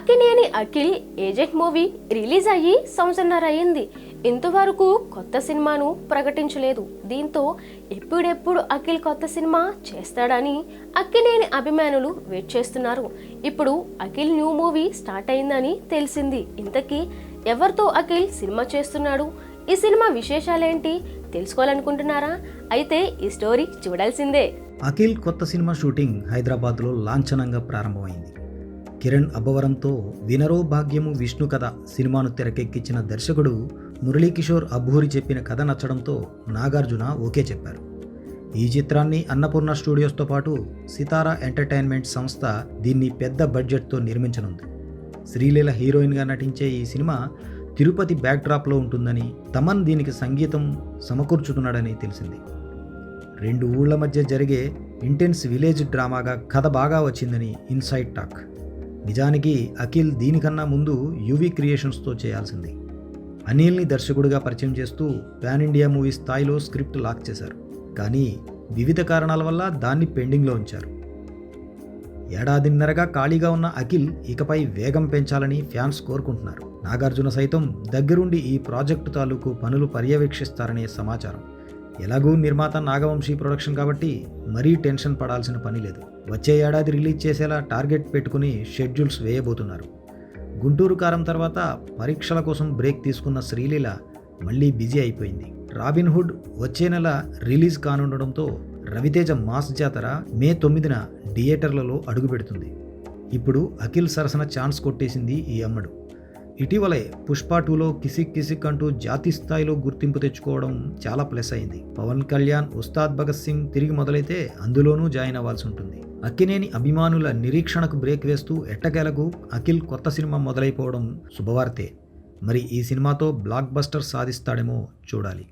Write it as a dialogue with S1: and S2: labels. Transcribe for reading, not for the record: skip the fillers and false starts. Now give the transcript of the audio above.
S1: Akkineni Akhil agent movie release అయ్యి సంవత్సరన్నర అయింది. ఇంతవరకు కొత్త సినిమాను ప్రకటించలేదు. దీంతో ఎప్పుడెప్పుడు అఖిల్ కొత్త సినిమా చేస్తాడని అక్కినేని అభిమానులు వెయిట్ చేస్తున్నారు. ఇప్పుడు అఖిల్ న్యూ మూవీ స్టార్ట్ అయిందని తెలిసింది. ఇంతకీ ఎవరితో అఖిల్ సినిమా చేస్తున్నాడు, ఈ సినిమా విశేషాలేంటి తెలుసుకోవాలనుకుంటున్నారా? అయితే ఈ స్టోరీ చూడాల్సిందే.
S2: అఖిల్ కొత్త సినిమా షూటింగ్ హైదరాబాద్లో లాంఛనంగా ప్రారంభమైంది. కిరణ్ అబ్బవరంతో వినరో భాగ్యము విష్ణు కథ సినిమాను తెరకెక్కించిన దర్శకుడు మురళీకిషోర్ అబ్బూరి చెప్పిన కథ నచ్చడంతో నాగార్జున ఓకే చెప్పారు. ఈ చిత్రాన్ని అన్నపూర్ణ స్టూడియోస్తో పాటు సితారా ఎంటర్టైన్మెంట్ సంస్థ దీన్ని పెద్ద బడ్జెట్తో నిర్మించనుంది. శ్రీలీల హీరోయిన్గా నటించే ఈ సినిమా తిరుపతి బ్యాక్డ్రాప్లో ఉంటుందని, తమన్ దీనికి సంగీతం సమకూర్చుతున్నాడని తెలిసింది. 2 ఊళ్ల మధ్య జరిగే ఇంటెన్స్ విలేజ్ డ్రామాగా కథ బాగా వచ్చిందని ఇన్సైడ్ టాక్. నిజానికి అఖిల్ దీనికన్నా ముందు యువి క్రియేషన్స్తో చేయాల్సింది. అనిల్ని దర్శకుడిగా పరిచయం చేస్తూ పాన్ ఇండియా మూవీ స్థాయిలో స్క్రిప్ట్ లాక్ చేశారు. కానీ వివిధ కారణాల వల్ల దాన్ని పెండింగ్లో ఉంచారు. ఏడాదిన్నరగా ఖాళీగా ఉన్న అఖిల్ ఇకపై వేగం పెంచాలని ఫ్యాన్స్ కోరుకుంటున్నారు. నాగార్జున సైతం దగ్గరుండి ఈ ప్రాజెక్టు తాలూకు పనులు పర్యవేక్షిస్తారనే సమాచారం. ఎలాగూ నిర్మాత నాగవంశీ ప్రొడక్షన్ కాబట్టి మరీ టెన్షన్ పడాల్సిన పని లేదు. వచ్చే ఏడాది రిలీజ్ చేసేలా టార్గెట్ పెట్టుకుని షెడ్యూల్స్ వేయబోతున్నారు. గుంటూరు కారం తర్వాత పరీక్షల కోసం బ్రేక్ తీసుకున్న శ్రీలీల మళ్ళీ బిజీ అయిపోయింది. రాబిన్హుడ్ వచ్చే నెల రిలీజ్ కానుండడంతో రవితేజ మాస్ జాతర మే 9న థియేటర్లలో అడుగుపెడుతుంది. ఇప్పుడు అఖిల్ సరసన ఛాన్స్ కొట్టేసింది ఈ అమ్మడు. ఇటీవలే పుష్ప 2లో కిసిక్ కిసిక్ అంటూ జాతి స్థాయిలో గుర్తింపు తెచ్చుకోవడం చాలా ప్లస్ అయింది. పవన్ కళ్యాణ్, ఉస్తాద్ భగత్ సింగ్ తిరిగి మొదలైతే అందులోనూ జాయిన్ అవ్వాల్సి ఉంటుంది. అక్కినేని అభిమానుల నిరీక్షణకు బ్రేక్ వేస్తూ ఎట్టకేలకు అఖిల్ కొత్త సినిమా మొదలైపోవడం శుభవార్తే. మరి ఈ సినిమాతో బ్లాక్ బస్టర్ సాధిస్తాడేమో చూడాలి.